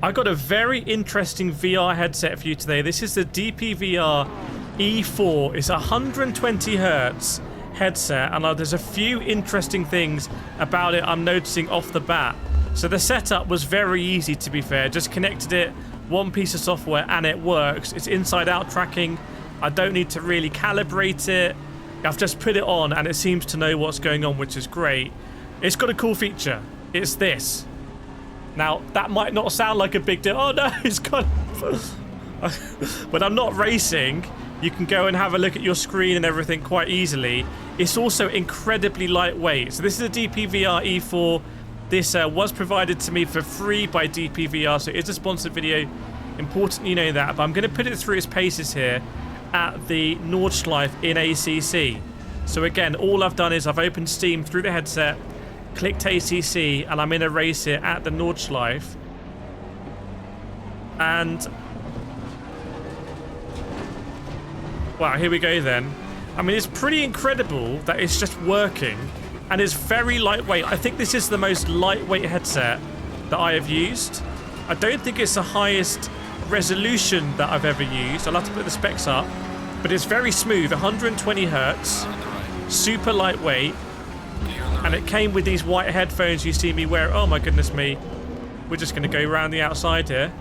I got a very interesting VR headset for you today. This is the DPVR E4. It's 120 hertz headset, and there's a few interesting things about it I'm noticing off the bat. So the setup was very easy, to be fair. Just connected it, one piece of software, and it works. It's inside-out tracking. I don't need to really calibrate it. I've just put it on, and it seems to know what's going on, which is great. It's got a cool feature. It's this. Now, that might not sound like a big deal. Oh, no, it's got... When I'm not racing, you can go and have a look at your screen and everything quite easily. It's also incredibly lightweight. So this is a DPVR E4. This was provided to me for free by DPVR, so it is a sponsored video. Important you know that. But I'm going to put it through its paces here at the Nürburgring in ACC. So again, all I've done is I've opened Steam through the headset, clicked ACC, and I'm in a race here at the Nürburgring. And wow, here we go then. I mean, it's pretty incredible that it's just working, and it's very lightweight. I think this is the most lightweight headset that I have used. I don't think it's the highest resolution that I've ever used. I'll have to put the specs up, but it's very smooth, 120 hertz, super lightweight. And it came with these white headphones you see me wear. Oh my goodness me. We're just going to go around the outside here.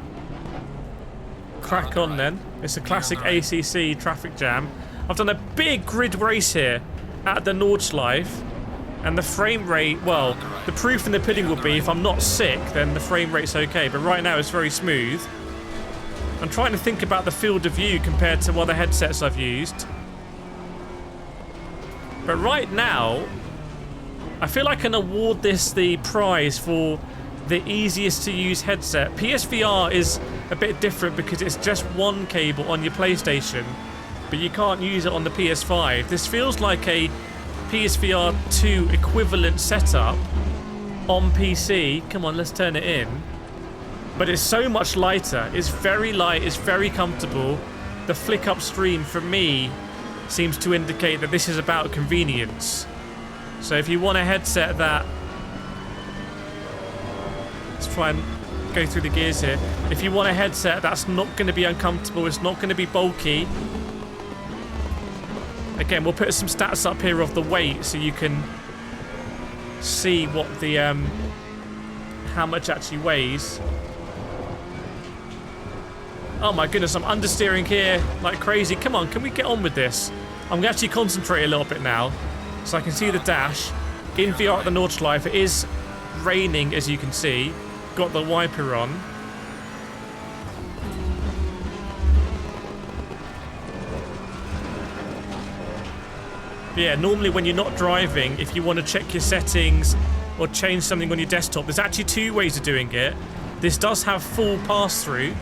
Crack on then. It's a classic ACC traffic jam. I've done a big grid race here at the Nürburgring. And the frame rate, well, the proof in the pudding will be if I'm not sick, then the frame rate's okay. But right now it's very smooth. I'm trying to think about the field of view compared to other headsets I've used. But right now, I feel I can award this the prize for the easiest to use headset. PSVR is a bit different because it's just one cable on your PlayStation, but you can't use it on the PS5. This feels like a PSVR 2 equivalent setup on PC. Come on, let's turn it in. But it's so much lighter. It's very light, it's very comfortable. The flick up stream for me seems to indicate that this is about convenience. So if you want a headset that... Let's try and go through the gears here. If you want a headset that's not going to be uncomfortable, it's not going to be bulky. Again, we'll put some stats up here of the weight so you can see what the... how much actually weighs. Oh my goodness, I'm understeering here like crazy. Come on, can we get on with this? I'm going to actually concentrate a little bit now, so I can see the dash. In VR at the Nürburgring, it is raining, as you can see. Got the wiper on. But yeah, normally when you're not driving, if you want to check your settings or change something on your desktop, there's actually two ways of doing it. This does have full pass-through,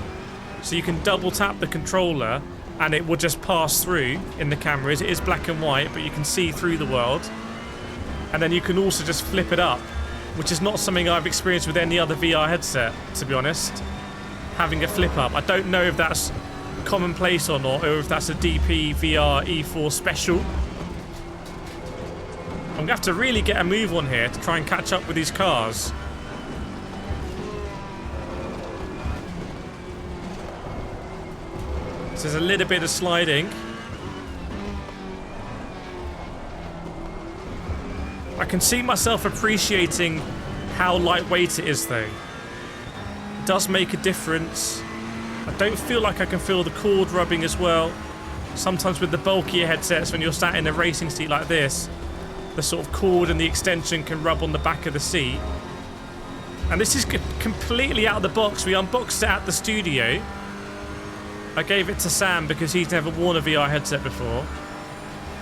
so you can double tap the controller and it will just pass through in the cameras. It is black and white, but you can see through the world. And then you can also just flip it up, which is not something I've experienced with any other VR headset, to be honest. Having a flip up. I don't know if that's commonplace or not, or if that's a DPVR E4 special. I'm going to have to really get a move on here to try and catch up with these cars. So there's a little bit of sliding. I can see myself appreciating how lightweight it is though. It does make a difference. I don't feel like I can feel the cord rubbing as well. Sometimes with the bulkier headsets, when you're sat in a racing seat like this, the sort of cord and the extension can rub on the back of the seat. And this is completely out of the box. We unboxed it at the studio. I gave it to Sam because he's never worn a VR headset before.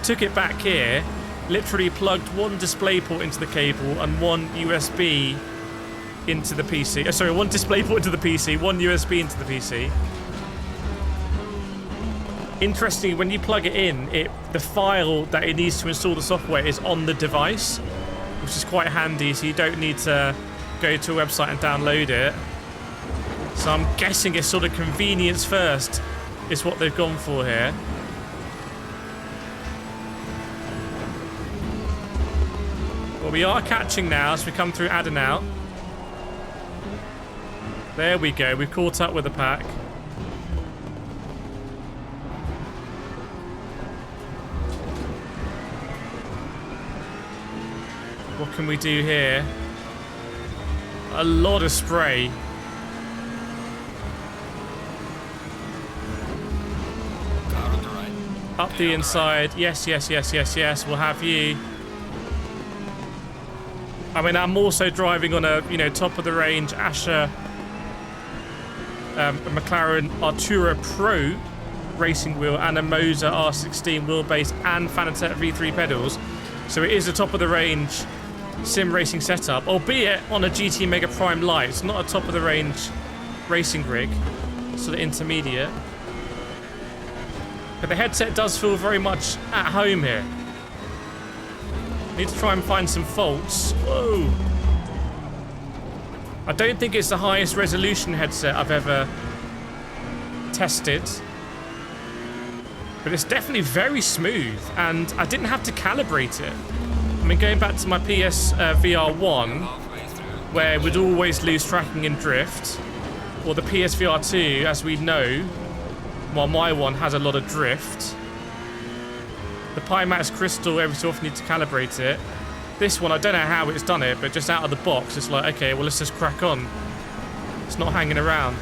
Took it back here, literally plugged one display port into the cable and one USB into the PC. Sorry, one display port into the PC, one USB into the PC. Interestingly, when you plug it in, the file that it needs to install the software is on the device, which is quite handy, so you don't need to go to a website and download it. So I'm guessing it's sort of convenience first is what they've gone for here. Well, we are catching now as we come through Adenau. There we go. We've caught up with the pack. What can we do here? A lot of spray. Up the inside. Yes, yes, yes, yes, yes. We'll have you. I mean, I'm also driving on a, top of the range Asher McLaren Artura Pro racing wheel and a Moser R16 wheelbase and Fanatec V3 pedals. So it is a top of the range sim racing setup, albeit on a GT Mega Prime Lite. It's not a top of the range racing rig, sort of intermediate. But the headset does feel very much at home here. Need to try and find some faults. Whoa! I don't think it's the highest resolution headset I've ever tested. But it's definitely very smooth, and I didn't have to calibrate it. I mean, going back to my PSVR 1, where we'd always lose tracking and drift, or the PSVR 2, as we know, well, my one has a lot of drift. The Pimax Crystal, every so often need to calibrate it. This one, I don't know how it's done it, but just out of the box, it's like, okay, well, let's just crack on. It's not hanging around.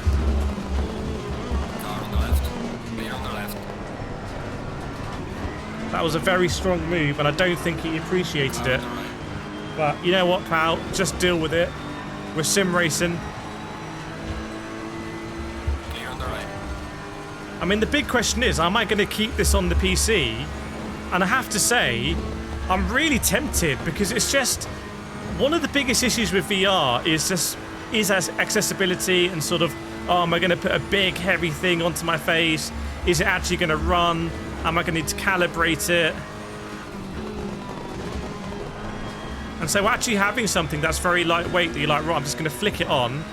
Car on the left. Clear on the left. That was a very strong move, and I don't think he appreciated it. But you know what, pal? Just deal with it. We're sim racing. Clear on the right. I mean, the big question is, am I going to keep this on the PC? And I have to say, I'm really tempted, because it's just one of the biggest issues with VR is accessibility and sort of, oh, am I going to put a big heavy thing onto my face? Is it actually going to run? Am I going to need to calibrate it? And so actually having something that's very lightweight that you're like, right, I'm just going to flick it on,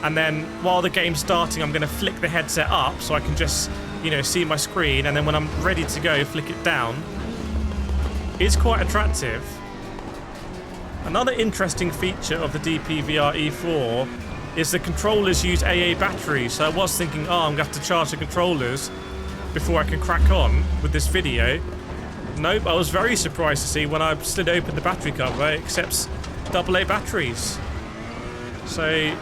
and then while the game's starting, I'm going to flick the headset up so I can just, see my screen, and then when I'm ready to go, flick it down. It's quite attractive. Another interesting feature of the DPVR E4 is the controllers use AA batteries. So I was thinking, I'm going to have to charge the controllers before I can crack on with this video. Nope, I was very surprised to see when I slid open the battery cover, it accepts AA batteries. So,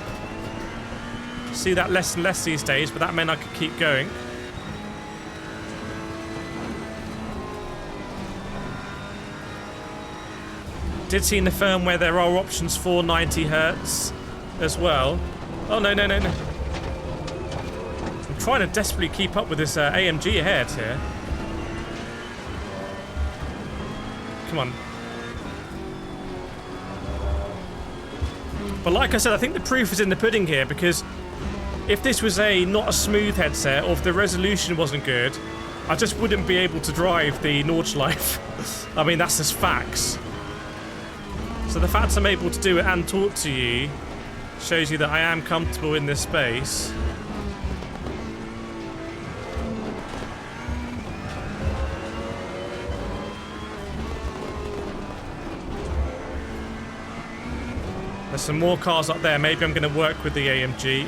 see that less and less these days, but that meant I could keep going. Did see in the firmware there are options for 90 Hz as well. Oh, no, no, no, no. I'm trying to desperately keep up with this AMG ahead here. Come on. But like I said, I think the proof is in the pudding here, because if this was not a smooth headset, or if the resolution wasn't good, I just wouldn't be able to drive the Nordschleife. I mean, that's just facts. So the fact I'm able to do it and talk to you shows you that I am comfortable in this space. There's some more cars up there. Maybe I'm going to work with the AMG.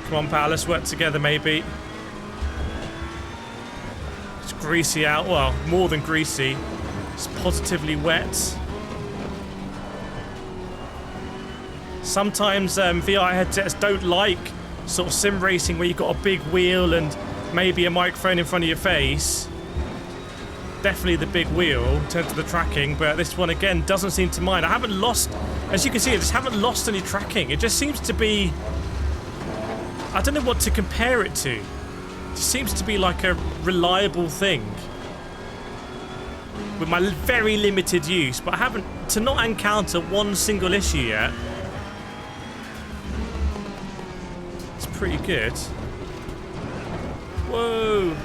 Come on, pal, let's work together, maybe. It's greasy out. Well, more than greasy. It's positively wet. Sometimes VR headsets don't like sort of sim racing where you've got a big wheel and maybe a microphone in front of your face. Definitely the big wheel in terms of the tracking, but this one again doesn't seem to mind. I haven't lost, as you can see, I just haven't lost any tracking. It just seems to be, I don't know what to compare it to. It just seems to be like a reliable thing with my very limited use, but I haven't, to not encounter one single issue yet. It's pretty good. Whoa.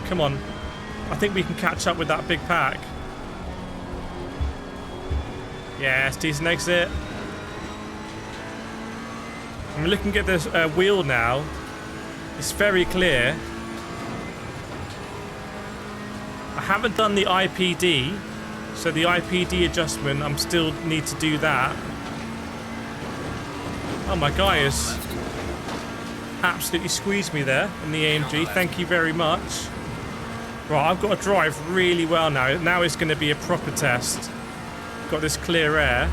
Come on. I think we can catch up with that big pack. Yes, decent exit. I'm looking at this wheel now. It's very clear. I haven't done the IPD, so the IPD adjustment, I'm still need to do that. Oh, my guy has absolutely squeezed me there in the AMG. Thank you very much. Right, I've got to drive really well now. Now it's going to be a proper test. Got this clear air.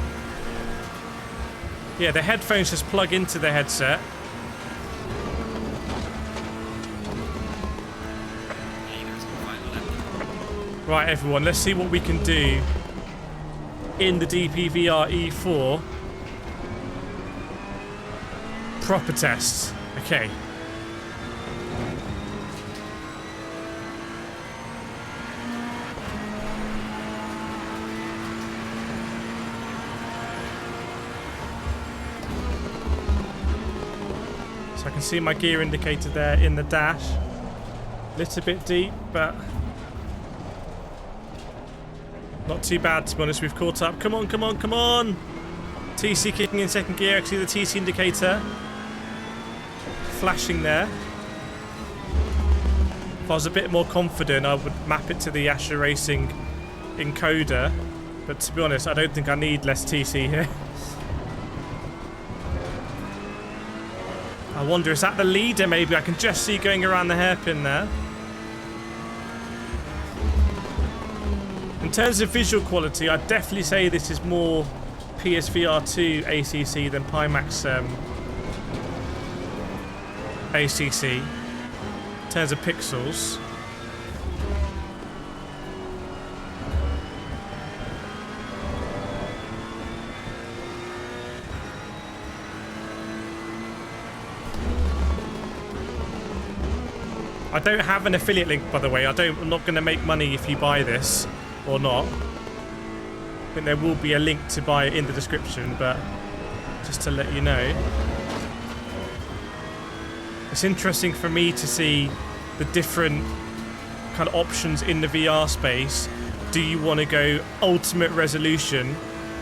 Yeah, the headphones just plug into the headset. Right, everyone, let's see what we can do in the DPVR E4. Proper tests. Okay. So I can see my gear indicator there in the dash. Little bit deep, but not too bad, to be honest. We've caught up. Come on, come on, come on! TC kicking in second gear. I can see the TC indicator flashing there. If I was a bit more confident, I would map it to the iRacing encoder. But to be honest, I don't think I need less TC here. I wonder, is that the leader maybe? I can just see going around the hairpin there. In terms of visual quality, I'd definitely say this is more PSVR 2 ACC than Pimax ACC in terms of pixels. I don't have an affiliate link, by the way. I'm not going to make money if you buy this or not. I think there will be a link to buy it in the description, but just to let you know. It's interesting for me to see the different kind of options in the VR space. Do you want to go ultimate resolution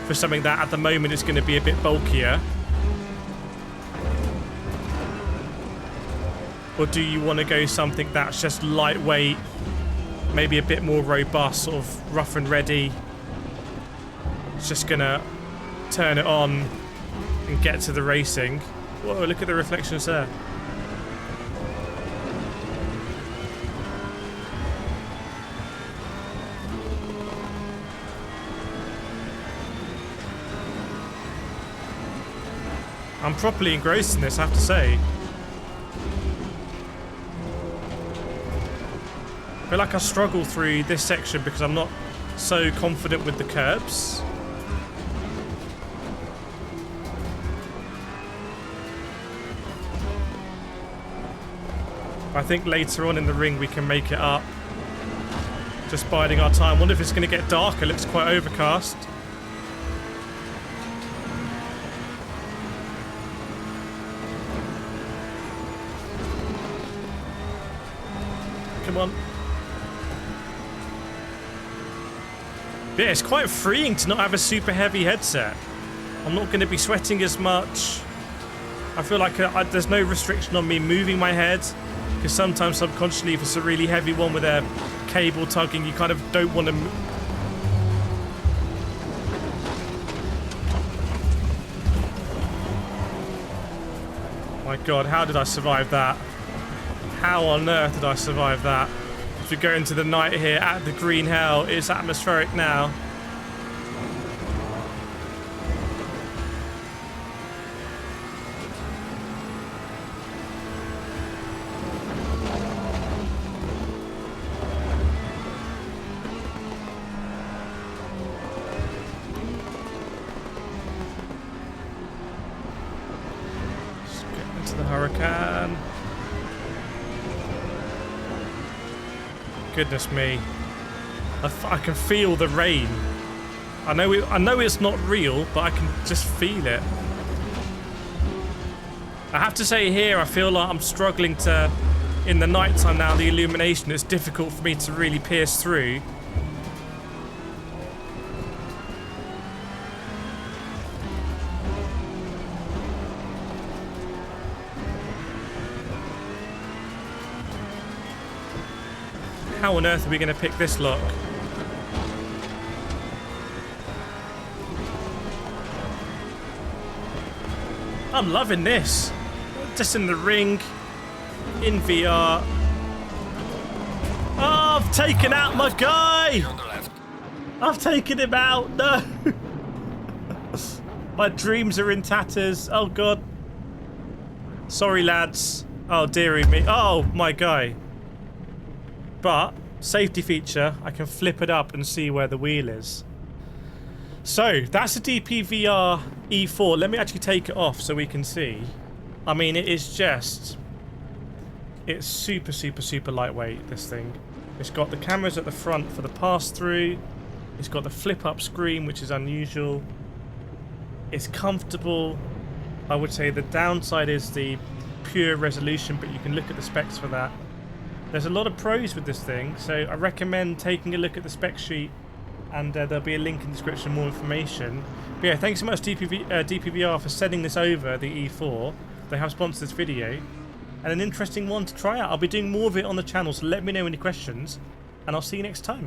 for something that at the moment is going to be a bit bulkier? Or do you want to go something that's just lightweight, maybe a bit more robust, sort of rough and ready? It's just going to turn it on and get to the racing. Whoa, look at the reflections there. I'm properly engrossed in this, I have to say. I feel like I struggle through this section because I'm not so confident with the curbs. I think later on in the ring we can make it up. Just biding our time. Wonder if it's going to get darker. Looks quite overcast. Come on. Yeah, it's quite freeing to not have a super heavy headset. I'm not going to be sweating as much. I feel like there's no restriction on me moving my head, because sometimes subconsciously if it's a really heavy one with a cable tugging, you kind of don't want to My god, how did I survive that? How on earth did I survive that? As we go into the night here at the Green Hell, it's atmospheric now. Let's get into the Hurricane. Goodness me. I can feel the rain. I know it's not real, but I can just feel it. I have to say here, I feel like I'm struggling to, in the night time now, the illumination, it's difficult for me to really pierce through. How on earth are we going to pick this lock? I'm loving this. Just in the ring, in VR. Oh, I've taken out my guy! On the left. I've taken him out, no! My dreams are in tatters, oh god. Sorry lads. Oh dearie me, oh my guy. But, safety feature, I can flip it up and see where the wheel is. So, that's a DPVR E4. Let me actually take it off so we can see. I mean, it is just... It's super, super, super lightweight, this thing. It's got the cameras at the front for the pass-through. It's got the flip-up screen, which is unusual. It's comfortable. I would say the downside is the pure resolution, but you can look at the specs for that. There's a lot of pros with this thing, so I recommend taking a look at the spec sheet, and there'll be a link in the description, more information. But yeah, thanks so much DPVR for sending this over, the E4. They have sponsored this video, and an interesting one to try out. I'll be doing more of it on the channel, so let me know any questions, and I'll see you next time.